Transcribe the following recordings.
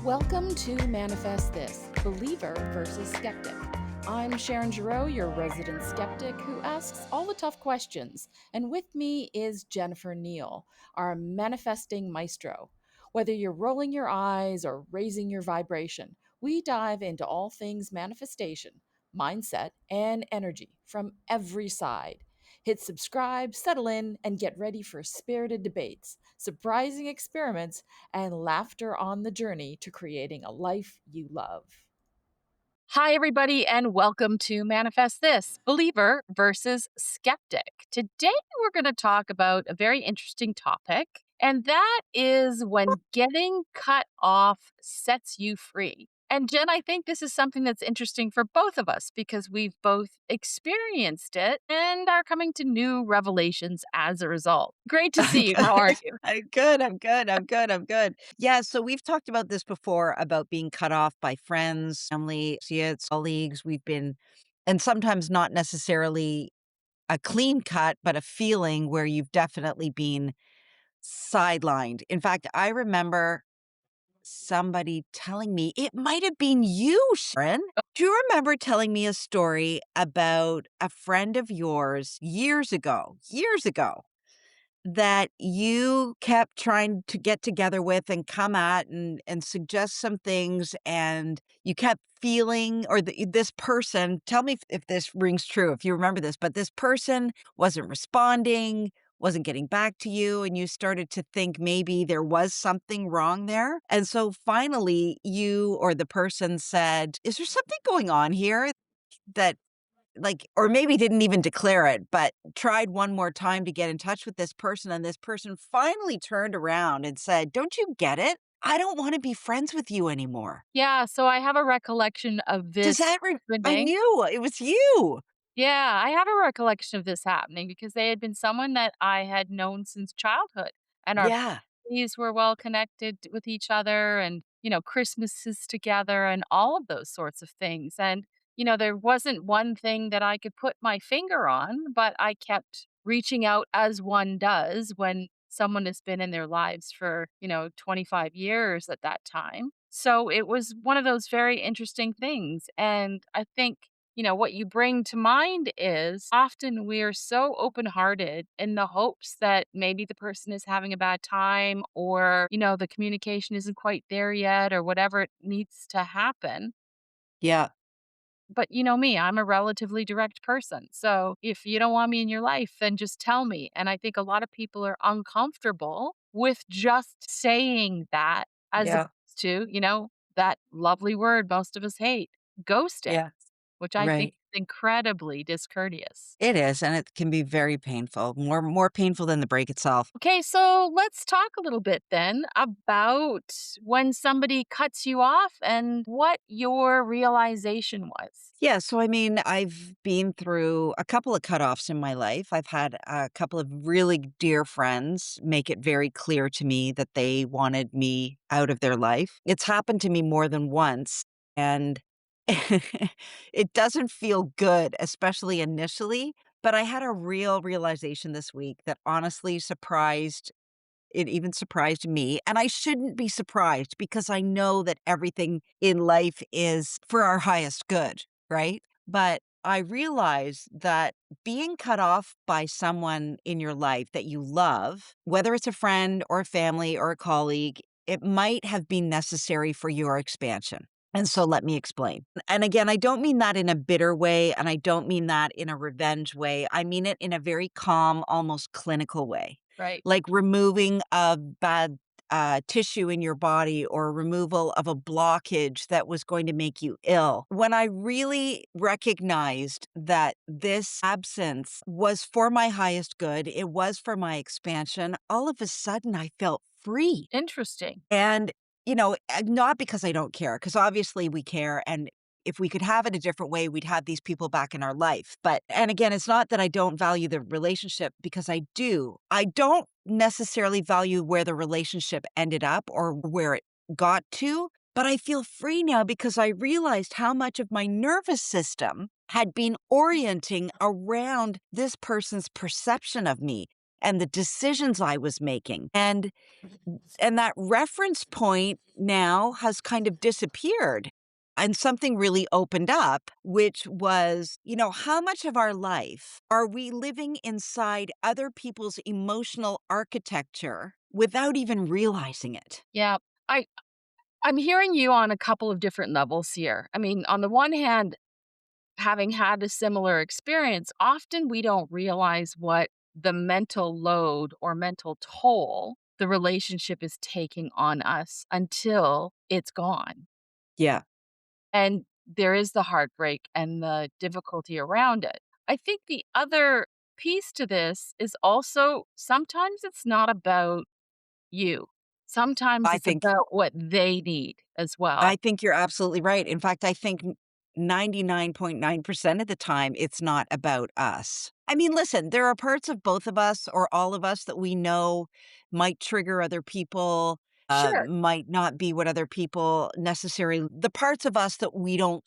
Welcome to Manifest This, Believer versus Skeptic. I'm Sharon, your resident skeptic who asks all the tough questions. And with me is Jennifer Neal, our manifesting maestro. Whether you're rolling your eyes or raising your vibration, we dive into all things manifestation, mindset, and energy from every side. Hit subscribe, settle in, and get ready for spirited debates, surprising experiments, and laughter on the journey to creating a life you love. Hi, everybody, and welcome to Manifest This, Believer versus Skeptic. Today, we're going to talk about a very interesting topic, and that is when getting cut off sets you free. And Jen, I think this is something that's interesting for both of us because we've both experienced it and are coming to new revelations as a result. Great to I'm see you. How are good. you? I'm good. Yeah, so we've talked about this before about being cut off by friends, family, associates, colleagues. We've been and sometimes not necessarily a clean cut, but a feeling where you've definitely been sidelined. In fact, I remember somebody telling me it might have been you, Sharon. Do you remember telling me a story about a friend of yours years ago, that you kept trying to get together with and come at and suggest some things, and you kept feeling or this person, tell me if this rings true, if you remember this, but this person wasn't responding, wasn't getting back to you, and you started to think maybe there was something wrong there. And so finally you or the person said, "Is there something going on here?" That like, or maybe didn't even declare it, but tried one more time to get in touch with this person, and this person finally turned around and said, "Don't you get it? I don't wanna be friends with you anymore." Yeah, so I have a recollection of Does this that re I happening. knew it was you. Yeah, I have a recollection of this happening because they had been someone that I had known since childhood, and our Yeah, families were well connected with each other and, Christmases together and all of those sorts of things. And, there wasn't one thing that I could put my finger on, but I kept reaching out as one does when someone has been in their lives for, 25 years at that time. So it was one of those very interesting things. And I think what you bring to mind is often we're so open hearted in the hopes that maybe the person is having a bad time or, the communication isn't quite there yet or whatever it needs to happen. yeah, But you know me, I'm a relatively direct person. So if you don't want me in your life, then just tell me. And I think a lot of people are uncomfortable with just saying that as yeah, opposed to, that lovely word most of us hate, ghosting, yeah, which I think right. is incredibly discourteous. It is, and it can be very painful, more painful than the break itself. Okay, so let's talk a little bit then about when somebody cuts you off and what your realization was. Yeah, so I mean, I've been through a couple of cutoffs in my life. I've had a couple of really dear friends make it very clear to me that they wanted me out of their life. It's happened to me more than once, and it doesn't feel good, especially initially. But I had a real realization this week that honestly surprised it even surprised me, and I shouldn't be surprised because I know that everything in life is for our highest good, right? But I realize that being cut off by someone in your life that you love, whether it's a friend or a family or a colleague, it might have been necessary for your expansion. And so let me explain. And again, I don't mean that in a bitter way, and I don't mean that in a revenge way. I mean it in a very calm, almost clinical way, Right. like removing a bad tissue in your body or removal of a blockage that was going to make you ill. When I really recognized that this absence was for my highest good, it was for my expansion, all of a sudden I felt free. Interesting. And, not because I don't care, because obviously we care. And if we could have it a different way, we'd have these people back in our life. But, and again, it's not that I don't value the relationship because I do. I don't necessarily value where the relationship ended up or where it got to, but I feel free now because I realized how much of my nervous system had been orienting around this person's perception of me. and the decisions I was making. And that reference point now has kind of disappeared. And something really opened up, which was, how much of our life are we living inside other people's emotional architecture without even realizing it? Yeah. I I'm hearing you on a couple of different levels here. I mean, on the one hand, having had a similar experience, often we don't realize what the mental load or mental toll the relationship is taking on us until it's gone. Yeah, And there is the heartbreak and the difficulty around it. I think the other piece to this is also sometimes it's not about you. Sometimes I it's think about what they need as I well. think you're absolutely right. In fact, I think 99.9% of the time, it's not about us. I mean, listen, there are parts of both of us or all of us that we know might trigger other people, Sure. might not be what other people necessarily, the parts of us that we don't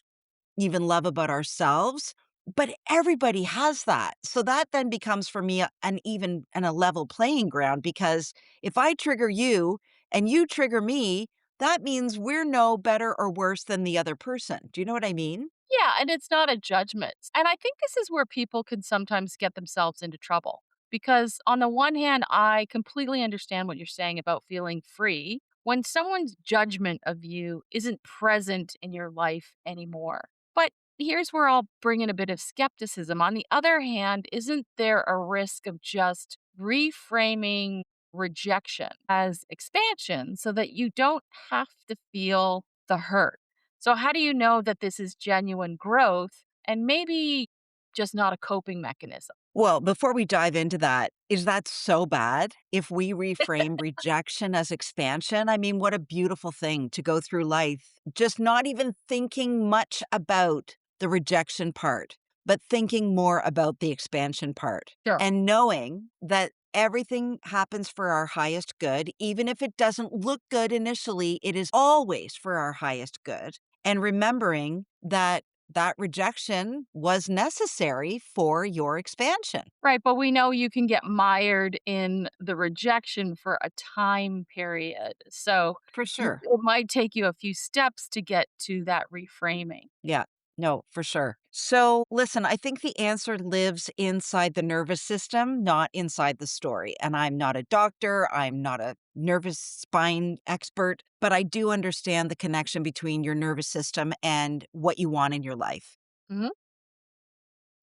even love about ourselves, but everybody has that. So that then becomes for me an even and a level playing ground because if I trigger you and you trigger me, that means we're no better or worse than the other person. Do you know what I mean? Yeah, and it's not a judgment. And I think this is where people can sometimes get themselves into trouble. Because on the one hand, I completely understand what you're saying about feeling free when someone's judgment of you isn't present in your life anymore. But here's where I'll bring in a bit of skepticism. On the other hand, isn't there a risk of just reframing rejection as expansion so that you don't have to feel the hurt? So, how do you know that this is genuine growth and maybe just not a coping mechanism? Well, before we dive into that, is that so bad if we reframe rejection as expansion? I mean, what a beautiful thing to go through life, just not even thinking much about the rejection part, but thinking more about the expansion part Sure. and knowing that everything happens for our highest good. Even if it doesn't look good initially, it is always for our highest good. And remembering that that rejection was necessary for your expansion. Right. But we know you can get mired in the rejection for a time period. So, For sure. it might take you a few steps to get to that reframing. Yeah. No, for sure. So, listen, I think the answer lives inside the nervous system, not inside the story. And I'm not a doctor, I'm not a nervous spine expert, but I do understand the connection between your nervous system and what you want in your life. Mhm.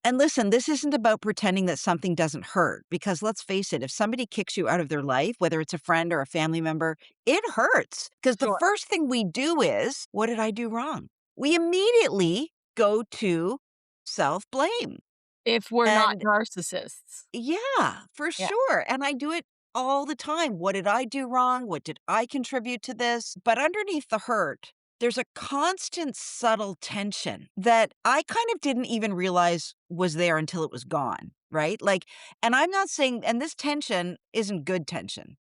And listen, this isn't about pretending that something doesn't hurt because let's face it, if somebody kicks you out of their life, whether it's a friend or a family member, it hurts because the Sure. first thing we do is, what did I do wrong? We immediately go to self blame. If we're not And narcissists. yeah, for Yeah. sure. And I do it all the time. What did I do wrong? What did I contribute to this? But underneath the hurt, there's a constant subtle tension that I kind of didn't even realize was there until it was gone. Right. Like, and I'm not saying, and this tension isn't good tension.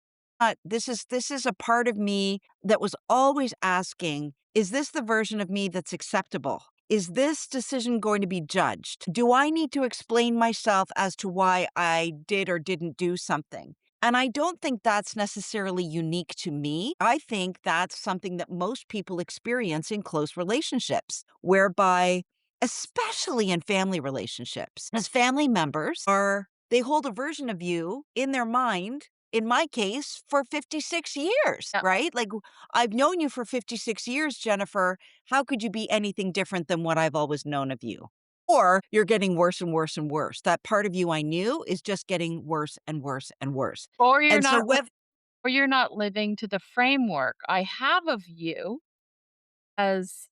This is a part of me that was always asking, is this the version of me that's acceptable? Is this decision going to be judged? Do I need to explain myself as to why I did or didn't do something? And I don't think that's necessarily unique to me. I think that's something that most people experience in close relationships, whereby, especially in family relationships, as family members they hold a version of you in their mind, in my case, for 56 years, Yeah. right? Like, I've known you for 56 years, Jennifer. How could you be anything different than what I've always known of you? Or you're getting worse and worse and worse. That part of you I knew is just getting worse and worse and worse. Or you're And so not with or you're not living to the framework I have of you as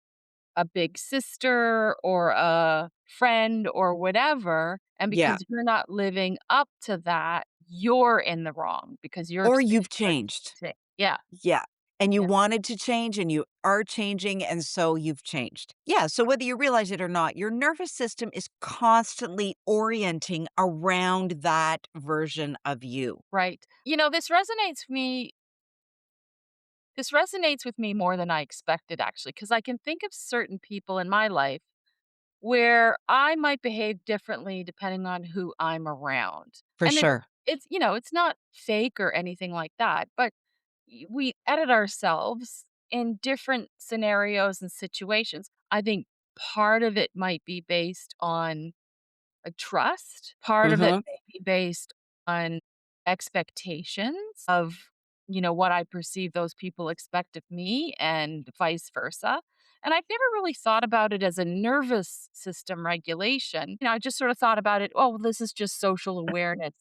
a big sister or a friend or whatever, and yeah, because you're not living up to that, you're in the wrong because you're or expecting you've changed. Yeah, Yeah. And you yeah, wanted to change and you are changing, and so you've changed. Yeah. So whether you realize it or not, your nervous system is constantly orienting around that version of you. right. You know, this resonates with me more than I expected actually, because I can think of certain people in my life where I might behave differently depending on who I'm around. For And sure. it's not fake or anything like that, but we edit ourselves in different scenarios and situations. I think part of it might be based on a trust. Part of it Mhm. may be based on expectations of, what I perceive those people expect of me and vice versa. And I've never really thought about it as a nervous system regulation. I just sort of thought about it, oh, well, this is just social awareness.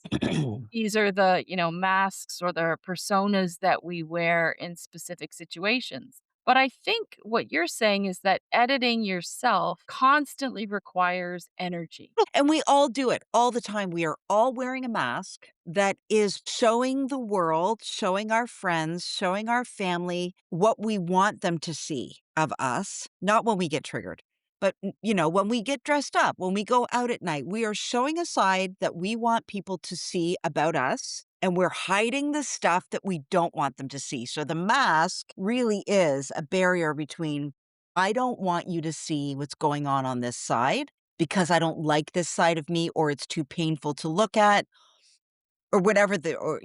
These are the, masks or the personas that we wear in specific situations. But I think what you're saying is that editing yourself constantly requires energy. And we all do it all the time. We are all wearing a mask that is showing the world, showing our friends, showing our family what we want them to see of us, not when we get triggered. But, when we get dressed up, when we go out at night, we are showing a side that we want people to see about us, and we're hiding the stuff that we don't want them to see. So the mask really is a barrier between, I don't want you to see what's going on this side because I don't like this side of me or it's too painful to look at or whatever Or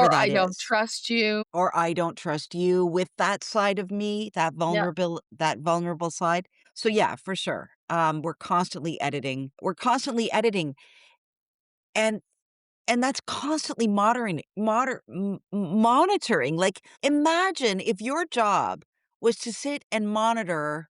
that I don't is. trust you. Or I don't trust you with that side of me, Yeah. that vulnerable side. So yeah, for sure. We're constantly editing. We're constantly editing and that's constantly monitoring. Like imagine if your job was to sit and monitor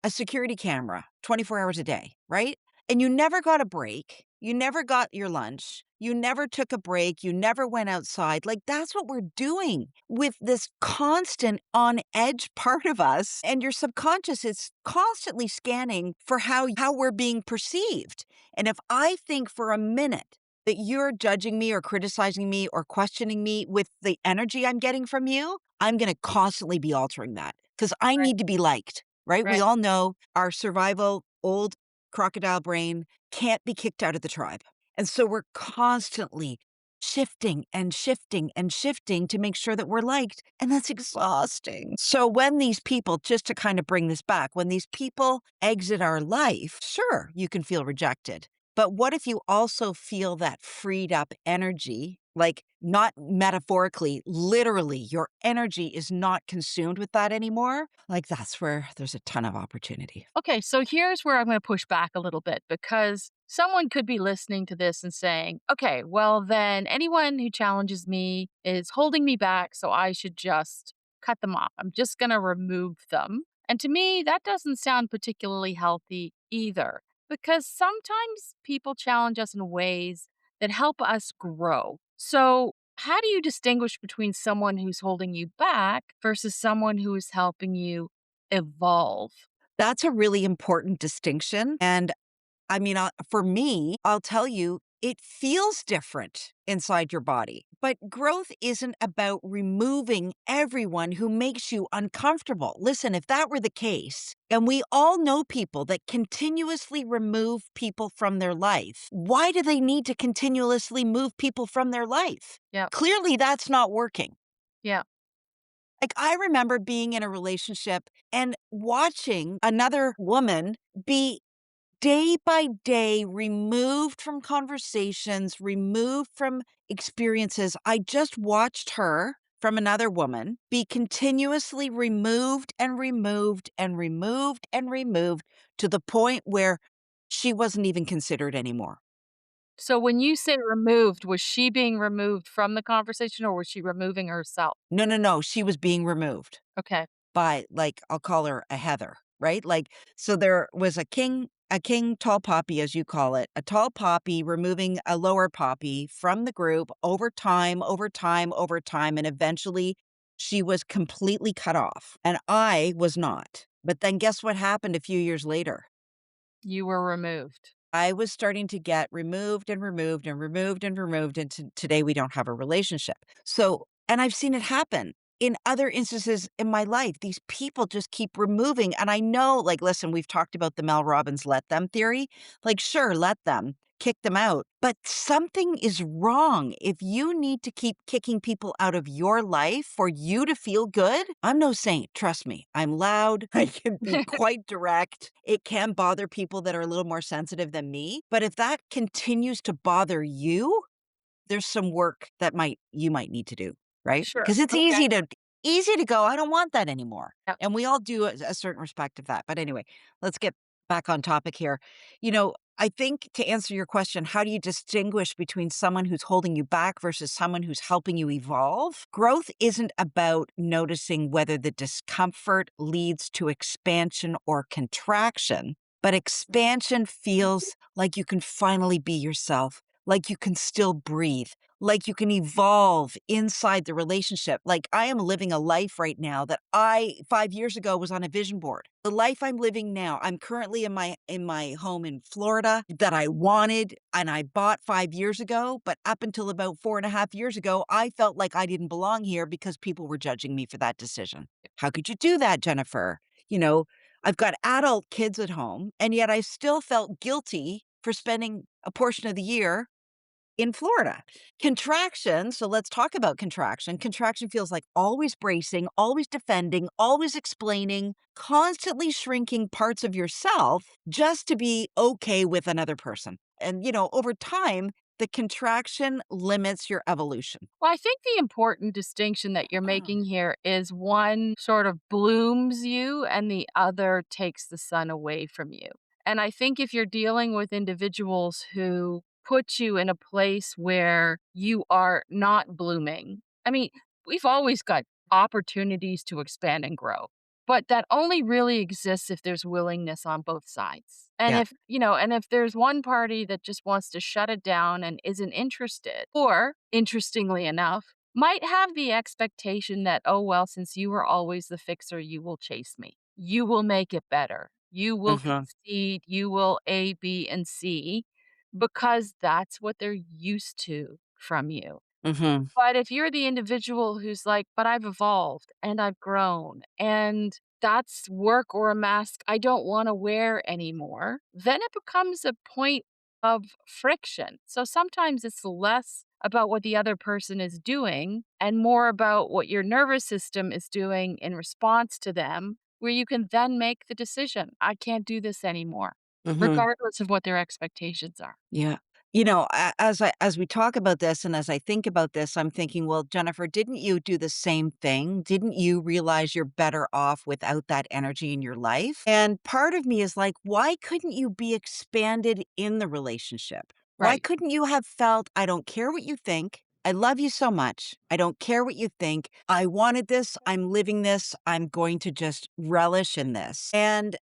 a security camera 24 hours a day, right? And you never got a break. You never got your lunch. You never took a break. You never went outside. Like that's what we're doing with this constant on edge part of us. And your subconscious is constantly scanning for how we're being perceived. And if I think for a minute that you're judging me or criticizing me or questioning me with the energy I'm getting from you, I'm going to constantly be altering that because I Right. need to be liked. Right? We Right. all know our survival, old crocodile brain can't be kicked out of the tribe. And so we're constantly shifting and shifting and shifting to make sure that we're liked. And that's exhausting. So when these people, just to kind of bring this back, when these people exit our life, sure, you can feel rejected. But what if you also feel that freed up energy? Like, not metaphorically, literally, your energy is not consumed with that anymore. Like, that's where there's a ton of opportunity. Okay, so here's where I'm going to push back a little bit because someone could be listening to this and saying, okay, well, then anyone who challenges me is holding me back, so I should just cut them off. I'm just going to remove them. And to me, that doesn't sound particularly healthy either because sometimes people challenge us in ways that help us grow. So, how do you distinguish between someone who's holding you back versus someone who is helping you evolve? That's a really important distinction. And I mean, for me, I'll tell you, it feels different inside your body. But growth isn't about removing everyone who makes you uncomfortable. Listen, if that were the case, and we all know people that continuously remove people from their life, why do they need to continuously move people from their life? Yeah. Clearly, that's not working. Yeah. Like, I remember being in a relationship and watching another woman be day by day removed from conversations, removed from experiences. I just watched her from another woman be continuously removed and removed and removed and removed to the point where she wasn't even considered anymore. So when you say removed, was she being removed from the conversation or was she removing herself? No, no, no. She was being removed Okay. by, like, I'll call her a Heather, right? Like, so there was a king tall poppy, as you call it, a tall poppy removing a lower poppy from the group over time, over time, over time, and eventually she was completely cut off, and I was not. But then guess what happened a few years later? You were removed. I was starting to get removed and removed and removed and removed, and today we don't have a relationship. So, and I've seen it happen in other instances in my life. These people just keep removing. And I know, like, listen, we've talked about the Mel Robbins let them theory. Like, sure, let them kick them out. But something is wrong. If you need to keep kicking people out of your life for you to feel good, I'm no saint. Trust me. I'm loud. I can be quite direct. It can bother people that are a little more sensitive than me. But if that continues to bother you, there's some work that you might need to do, right? Sure. Because it's Okay. easy to go, "I don't want that anymore." Yep. And we all do a certain respect of that. But anyway, let's get back on topic here. I think to answer your question, how do you distinguish between someone who's holding you back versus someone who's helping you evolve? Growth isn't about noticing whether the discomfort leads to expansion or contraction, but expansion feels like you can finally be yourself, like you can still breathe, like you can evolve inside the relationship. Like I am living a life right now that I 5 years ago was on a vision board. The life I'm living now, I'm currently in my home in Florida that I wanted and I bought 5 years ago, but up until about 4.5 years ago, I felt like I didn't belong here because people were judging me for that decision. How could you do that, Jennifer? You know, I've got adult kids at home, and yet I still felt guilty for spending a portion of the year in Florida. Contraction, so let's talk about contraction. Contraction feels like always bracing, always defending, always explaining, constantly shrinking parts of yourself just to be okay with another person. And, over time, the contraction limits your evolution. Well, I think the important distinction that you're Ah. making here is one sort of blooms you and the other takes the sun away from you. And I think if you're dealing with individuals who put you in a place where you are not blooming, I mean, we've always got opportunities to expand and grow, but that only really exists if there's willingness on both sides. And Yeah. if there's one party that just wants to shut it down and isn't interested, or interestingly enough, might have the expectation that, oh, well, since you were always the fixer, you will chase me. You will make it better. You will Mhm. concede. You will A, B, and C because that's what they're used to from you. Mhm. But if you're the individual who's like, "But I've evolved and I've grown, and that's work or a mask I don't wanna wear anymore," then it becomes a point of friction. So sometimes it's less about what the other person is doing and more about what your nervous system is doing in response to them, where you can then make the decision, "I can't do this anymore," Mhm. regardless of what their expectations are. Yeah. As we talk about this and as I think about this, I'm thinking, well, Jennifer, didn't you do the same thing? Didn't you realize you're better off without that energy in your life? And part of me is like, why couldn't you be expanded in the relationship? Why Right. couldn't you have felt, I don't care what you think. I love you so much. I don't care what you think. I wanted this. I'm living this. I'm going to just relish in this. And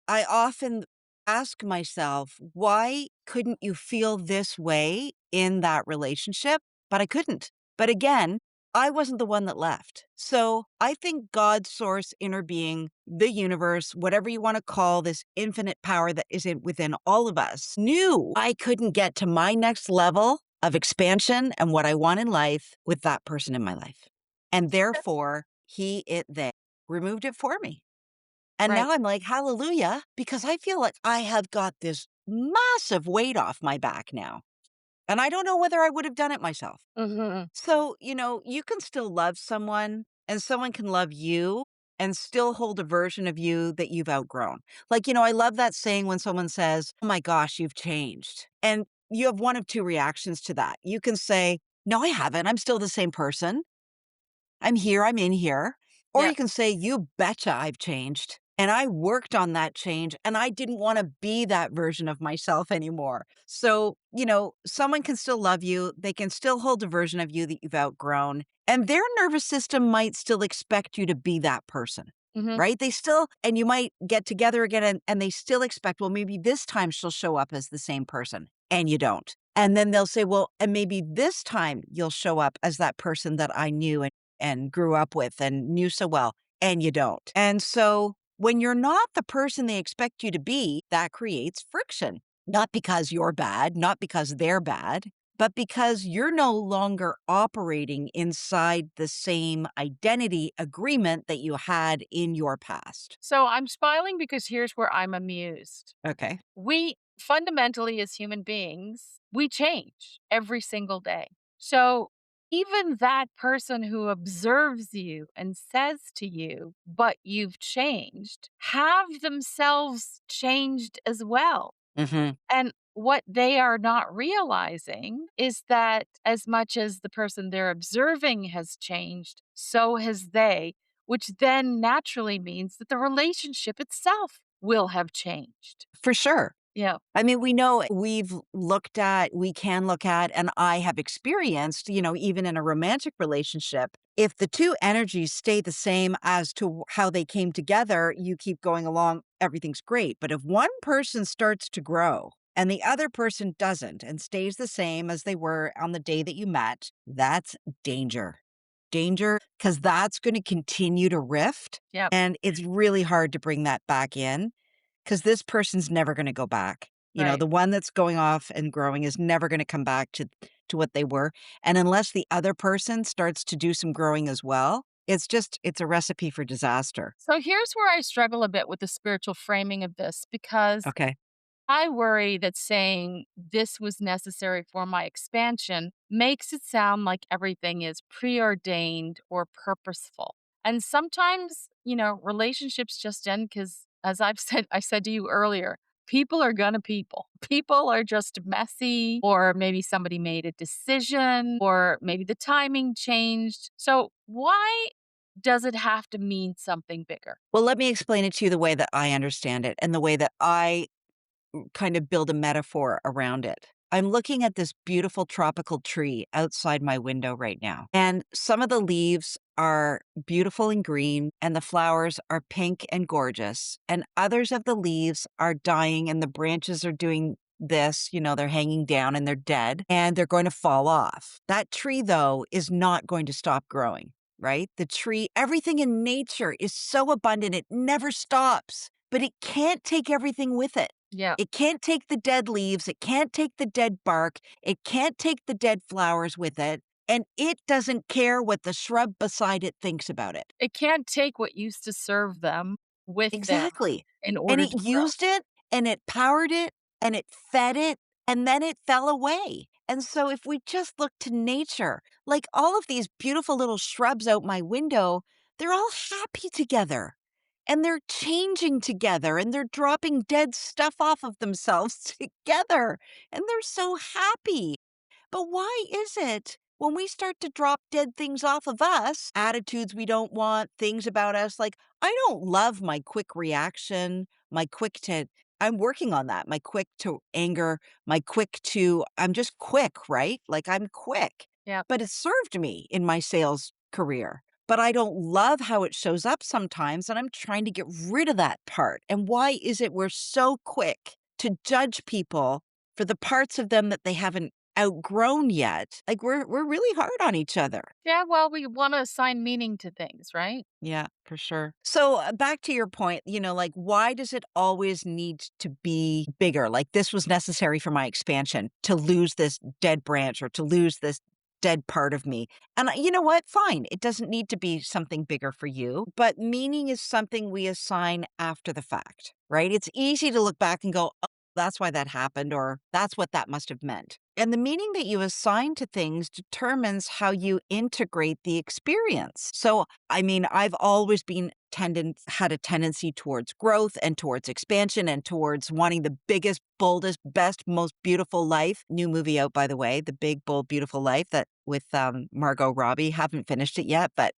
I often ask myself, why couldn't you feel this way in that relationship? But I couldn't. But again, I wasn't the one that left. So I think God's source, inner being, the universe, whatever you want to call this infinite power that is within all of us, knew I couldn't get to my next level of expansion and what I want in life with that person in my life. And therefore, they removed it for me. And Right. now I'm like, hallelujah, because I feel like I have got this massive weight off my back now. And I don't know whether I would have done it myself. Mhm. So, you can still love someone and someone can love you and still hold a version of you that you've outgrown. Like, I love that saying when someone says, oh my gosh, you've changed. And you have one of two reactions to that. You can say, no, I haven't. I'm still the same person. I'm here, I'm in here. Or you Yep. can say, you betcha I've changed. And I worked on that change and I didn't want to be that version of myself anymore. So, someone can still love you. They can still hold a version of you that you've outgrown. And their nervous system might still expect you to be that person, Mhm. right? And you might get together again and they still expect, well, maybe this time she'll show up as the same person. And you don't. And then they'll say, well, and maybe this time you'll show up as that person that I knew and grew up with and knew so well, and you don't. And so when you're not the person they expect you to be, that creates friction. Not because you're bad, not because they're bad, but because you're no longer operating inside the same identity agreement that you had in your past. So I'm smiling because here's where I'm amused. Okay. We fundamentally, as human beings, we change every single day. So even that person who observes you and says to you, but you've changed, have themselves changed as well. Mhm. And what they are not realizing is that as much as the person they're observing has changed, so has they, which then naturally means that the relationship itself will have changed. For sure. Yeah, I mean, we know we can look at, and I have experienced, even in a romantic relationship, if the two energies stay the same as to how they came together, you keep going along, everything's great. But if one person starts to grow and the other person doesn't and stays the same as they were on the day that you met, that's danger. Danger, because that's going to continue to rift. yeah, And it's really hard to bring that back in because this person's never gonna go back. right. The one that's going off and growing is never gonna come back to what they were, and unless the other person starts to do some growing as well, it's a recipe for disaster. So here's where I struggle a bit with the spiritual framing of this because Okay. I worry that saying this was necessary for my expansion makes it sound like everything is preordained or purposeful. And sometimes, relationships just end because, as I said to you earlier, people are gonna people. People are just messy, or maybe somebody made a decision, or maybe the timing changed. So, why does it have to mean something bigger? Well, let me explain it to you the way that I understand it and the way that I kind of build a metaphor around it. I'm looking at this beautiful tropical tree outside my window right now. And some of the leaves are beautiful and green, and the flowers are pink and gorgeous. And others of the leaves are dying, and the branches are doing this, they're hanging down and they're dead and they're going to fall off. That tree, though, is not going to stop growing, right? The tree, everything in nature is so abundant, it never stops, but it can't take everything with it. Yeah. It can't take the dead leaves, it can't take the dead bark, it can't take the dead flowers with it, and it doesn't care what the shrub beside it thinks about it. It can't take what used to serve them with them Exactly. in And order it to grow. used it, and it powered it, and it fed it, and then it fell away. And so if we just look to nature, like all of these beautiful little shrubs out my window, they're all happy together. And they're changing together and they're dropping dead stuff off of themselves together. And they're so happy. But why is it when we start to drop dead things off of us, attitudes we don't want, things about us, like I don't love my quick reaction, my quick to, I'm working on that, my quick to anger, my quick to, I'm just quick, right? Like I'm quick, Yeah. but it served me in my sales career. But I don't love how it shows up sometimes. And I'm trying to get rid of that part. And why is it we're so quick to judge people for the parts of them that they haven't outgrown yet? Like we're really hard on each other. Yeah, well, we wanna assign meaning to things, right? Yeah, for sure. So back to your point, like why does it always need to be bigger? Like this was necessary for my expansion to lose this dead branch or to lose this dead part of me. And you know what? Fine. It doesn't need to be something bigger for you, but meaning is something we assign after the fact, right? It's easy to look back and go, oh, that's why that happened, or that's what that must have meant. And the meaning that you assign to things determines how you integrate the experience. So I mean, I've always had a tendency towards growth and towards expansion and towards wanting the biggest, boldest, best, most beautiful life. New movie out, by the way, The Big, Bold, Beautiful Life that with Margot Robbie. Haven't finished it yet, but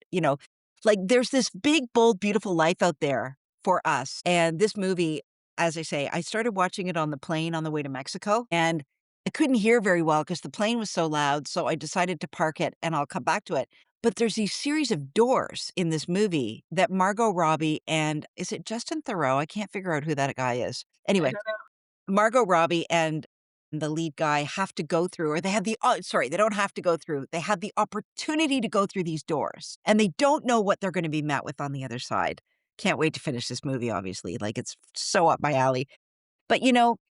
like there's this big, bold, beautiful life out there for us. And this movie, as I say, I started watching it on the plane on the way to Mexico and I couldn't hear very well because the plane was so loud. So I decided to park it and I'll come back to it. But there's these series of doors in this movie that Margot Robbie and is it Justin Theroux? I can't figure out who that guy is. I Anyway, don't know. Margot Robbie and the lead guy have to go through, or they have they don't have to go through. They have the opportunity to go through these doors and they don't know what they're going to be met with on the other side. Can't wait to finish this movie, obviously. Like it's so up my alley. But,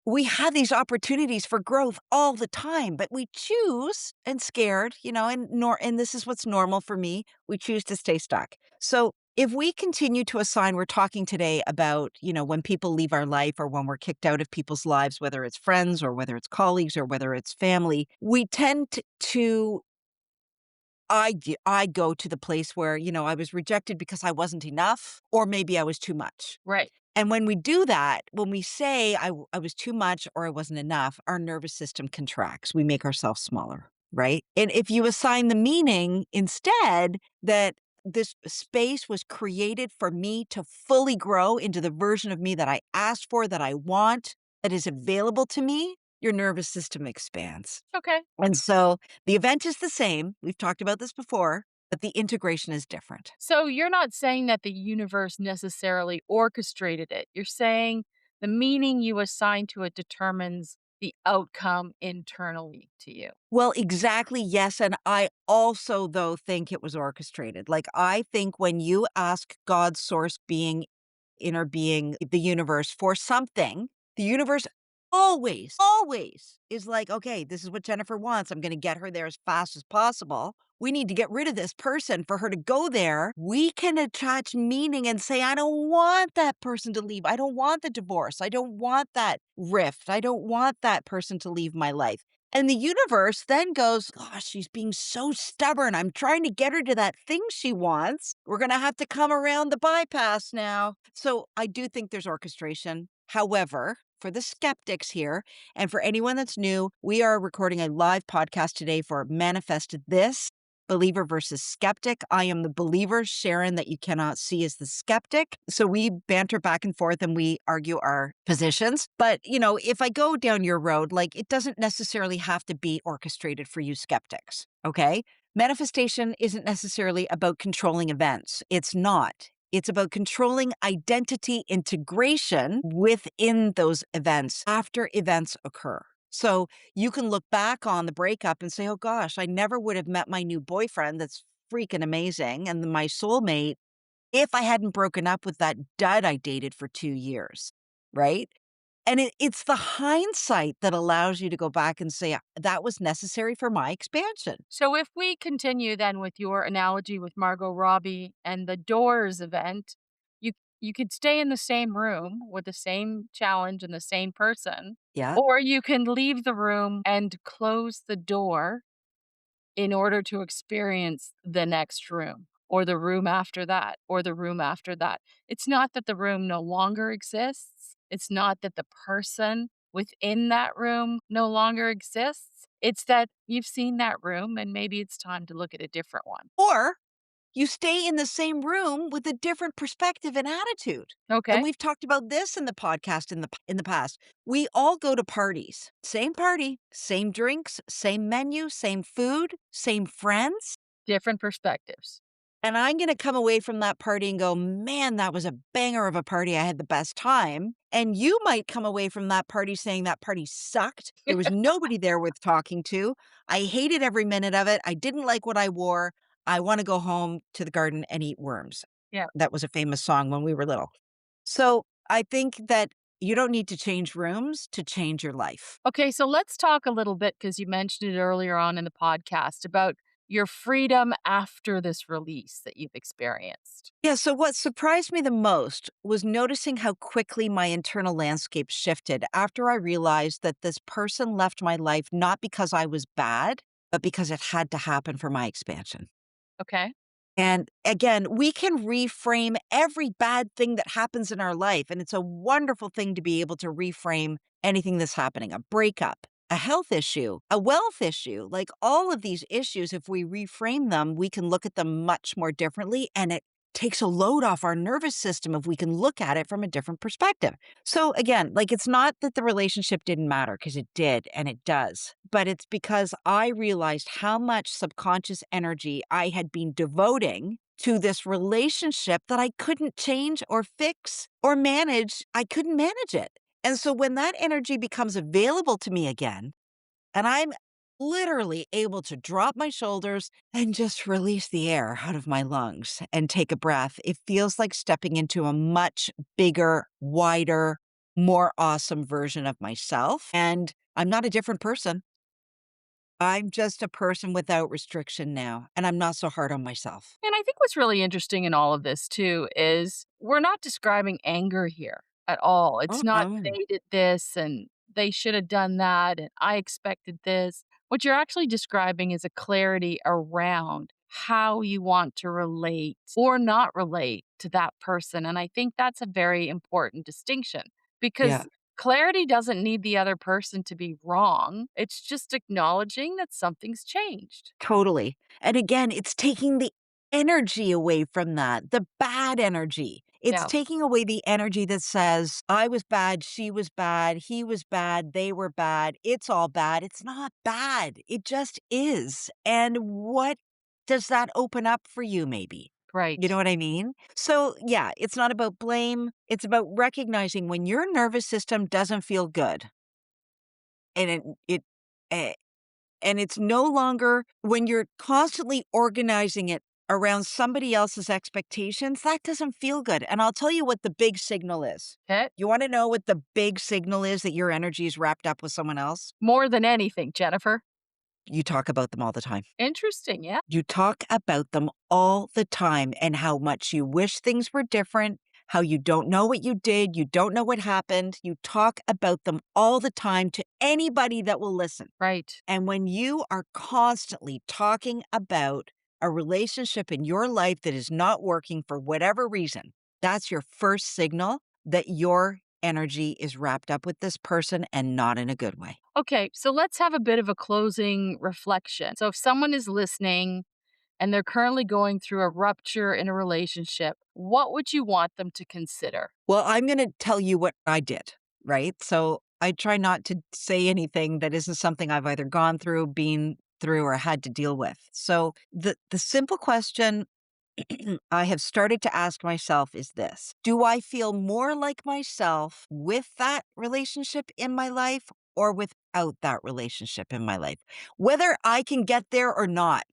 we have these opportunities for growth all the time, but we choose and scared, and this is what's normal for me. We choose to stay stuck. So if we continue to assign, we're talking today about, when people leave our life or when we're kicked out of people's lives, whether it's friends or whether it's colleagues or whether it's family, we tend to I go to the place where, I was rejected because I wasn't enough or maybe I was too much. Right. And when we do that, when we say I was too much or I wasn't enough, our nervous system contracts. We make ourselves smaller, right? And if you assign the meaning instead that this space was created for me to fully grow into the version of me that I asked for, that I want, that is available to me, your nervous system expands. Okay. And so the event is the same. We've talked about this before, but the integration is different. So you're not saying that the universe necessarily orchestrated it. You're saying the meaning you assign to it determines the outcome internally to you. Well, exactly, yes, and I also, though, think it was orchestrated. Like, I think when you ask God's source being, inner being, the universe for something, the universe always is like, "Okay, this is what Jennifer wants. I'm gonna get her there as fast as possible. We need to get rid of this person for her to go there." We can attach meaning and say, "I don't want that person to leave. I don't want the divorce. I don't want that rift. I don't want that person to leave my life." And the universe then goes, "Gosh, she's being so stubborn. I'm trying to get her to that thing she wants. We're going to have to come around the bypass now." So I do think there's orchestration. However, for the skeptics here, and for anyone that's new, we are recording a live podcast today for Manifested This, Believer versus Skeptic. I am the believer. Sharon, that you cannot see, is the skeptic. So we banter back and forth and we argue our positions. But, if I go down your road, like, it doesn't necessarily have to be orchestrated for you skeptics. Okay. Manifestation isn't necessarily about controlling events. It's not. It's about controlling identity integration within those events after events occur. So you can look back on the breakup and say, "Oh gosh, I never would have met my new boyfriend that's freaking amazing and my soulmate if I hadn't broken up with that dud I dated for 2 years." Right? And it's the hindsight that allows you to go back and say, "That was necessary for my expansion." So if we continue then with your analogy with Margot Robbie and the Doors event, you could stay in the same room with the same challenge and the same person, Yeah. or you can leave the room and close the door in order to experience the next room or the room after that or the room after that. It's not that the room no longer exists. It's not that the person within that room no longer exists. It's that you've seen that room and maybe it's time to look at a different one. Or you stay in the same room with a different perspective and attitude. And Okay. we've talked about this in the podcast in the past. We all go to parties. Same party, same drinks, same menu, same food, same friends. Different perspectives. And I'm going to come away from that party and go, "Man, that was a banger of a party. I had the best time." And you might come away from that party saying that party sucked. There was nobody there worth talking to. I hated every minute of it. I didn't like what I wore. I want to go home to the garden and eat worms. Yeah. That was a famous song when we were little. So I think that you don't need to change rooms to change your life. Okay, so let's talk a little bit because you mentioned it earlier on in the podcast about your freedom after this release that you've experienced. Yeah, so what surprised me the most was noticing how quickly my internal landscape shifted after I realized that this person left my life not because I was bad, but because it had to happen for my expansion. Okay. And again, we can reframe every bad thing that happens in our life. And it's a wonderful thing to be able to reframe anything that's happening, a breakup, a health issue, a wealth issue. Like, all of these issues, if we reframe them, we can look at them much more differently. And it takes a load off our nervous system if we can look at it from a different perspective. So again, like, it's not that the relationship didn't matter, because it did and it does, but it's because I realized how much subconscious energy I had been devoting to this relationship that I couldn't change or fix or manage. I couldn't manage it. And so when that energy becomes available to me again, and I'm literally able to drop my shoulders and just release the air out of my lungs and take a breath, it feels like stepping into a much bigger, wider, more awesome version of myself. And I'm not a different person. I'm just a person without restriction now. And I'm not so hard on myself. And I think what's really interesting in all of this too is we're not describing anger here at all. It's not Uh-uh. they did this and they should have done that and I expected this. What you're actually describing is a clarity around how you want to relate or not relate to that person. And I think that's a very important distinction Yeah. because clarity doesn't need the other person to be wrong. It's just acknowledging that something's changed. Totally. And again, it's taking the energy away from that, the bad energy. It's Yeah, taking away the energy that says, I was bad, she was bad, he was bad, they were bad, it's all bad. It's not bad. It just is. And what does that open up for you, maybe? You know right, what I mean? So, yeah, it's not about blame. It's about recognizing when your nervous system doesn't feel good and eh, and it's no longer when you're constantly organizing it around somebody else's expectations, that doesn't feel good. And I'll tell you what the big signal is. okay. You want to know what the big signal is that your energy is wrapped up with someone else? More than anything, Jennifer. You talk about them all the time. Interesting. Yeah. You talk about them all the time and how much you wish things were different, how you don't know what you did, you don't know what happened. You talk about them all the time to anybody that will listen. Right. And when you are constantly talking about a relationship in your life that is not working for whatever reason, that's your first signal that your energy is wrapped up with this person and not in a good way. Okay. So let's have a bit of a closing reflection. So if someone is listening and they're currently going through a rupture in a relationship, what would you want them to consider? Well, I'm going to tell you what I did, right? So I try not to say anything that isn't something I've either gone through, been through, or had to deal with. So the simple question I have started to ask myself is this: do I feel more like myself with that relationship in my life or without that relationship in my life? Whether I can get there or not,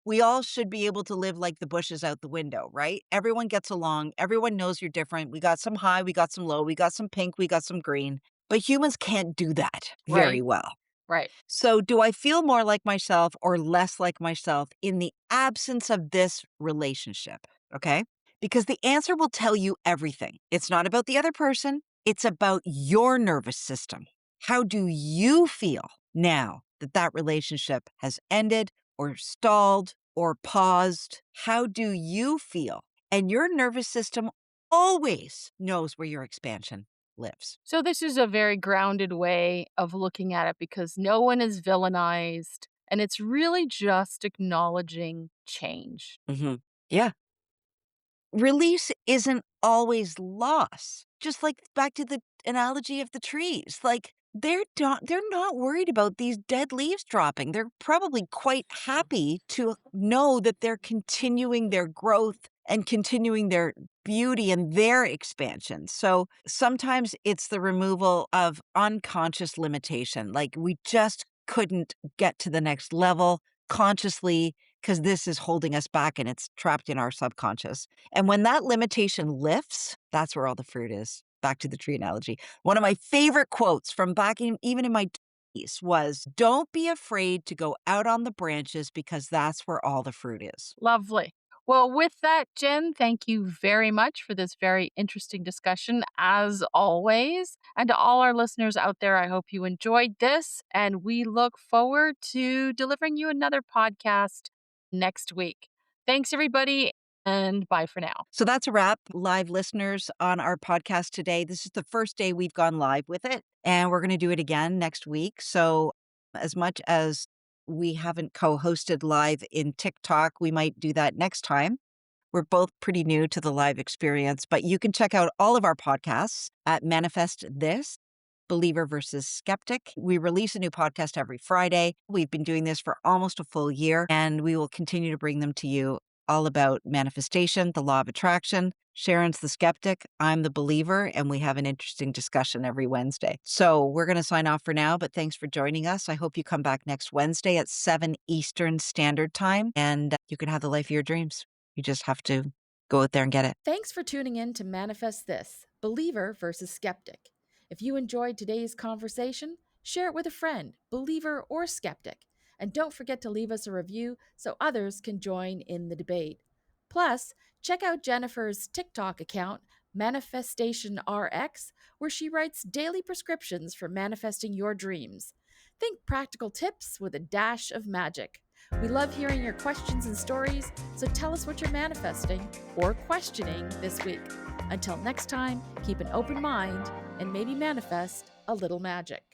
we all should be able to live like the bushes out the window, right? Everyone gets along. Everyone knows you're different. We got some high, we got some low, we got some pink, we got some green. But humans can't do that very Right. well. Right. So, do I feel more like myself or less like myself in the absence of this relationship? Okay. Because the answer will tell you everything. It's not about the other person, it's about your nervous system. How do you feel now that that relationship has ended or stalled or paused? How do you feel? And your nervous system always knows where your expansion lives. So this is a very grounded way of looking at it because no one is villainized and it's really just acknowledging change. Yeah. Release isn't always loss. Just like back to the analogy of the trees. Like they're not worried about these dead leaves dropping. They're probably quite happy to know that they're continuing their growth and continuing their beauty and their expansion. So sometimes it's the removal of unconscious limitation. Like we just couldn't get to the next level consciously because this is holding us back and it's trapped in our subconscious. And when that limitation lifts, that's where all the fruit is. Back to the tree analogy. One of my favorite quotes from back even in my 20s was, "Don't be afraid to go out on the branches because that's where all the fruit is." Lovely. Well, with that, Jen, thank you very much for this very interesting discussion, as always. And to all our listeners out there, I hope you enjoyed this. And we look forward to delivering you another podcast next week. Thanks, everybody, and bye for now. So that's a wrap, live listeners on our podcast today. This is the first day we've gone live with it, and we're going to do it again next week. So, as much as we haven't co hosted live in TikTok, we might do that next time. We're both pretty new to the live experience, but you can check out all of our podcasts at Manifest This, Believer versus Skeptic. We release a new podcast every Friday. We've been doing this for almost a full year, and we will continue to bring them to you all about manifestation, the law of attraction. Sharon's the skeptic, I'm the believer, and we have an interesting discussion every Wednesday. So we're going to sign off for now, but thanks for joining us. I hope you come back next Wednesday at 7 Eastern Standard Time, and you can have the life of your dreams. You just have to go out there and get it. Thanks for tuning in to Manifest This Believer versus Skeptic. If you enjoyed today's conversation, share it with a friend, believer or skeptic. And don't forget to leave us a review so others can join in the debate. Plus, check out Jennifer's TikTok account, Manifestation RX, where she writes daily prescriptions for manifesting your dreams. Think practical tips with a dash of magic. We love hearing your questions and stories, so tell us what you're manifesting or questioning this week. Until next time, keep an open mind and maybe manifest a little magic.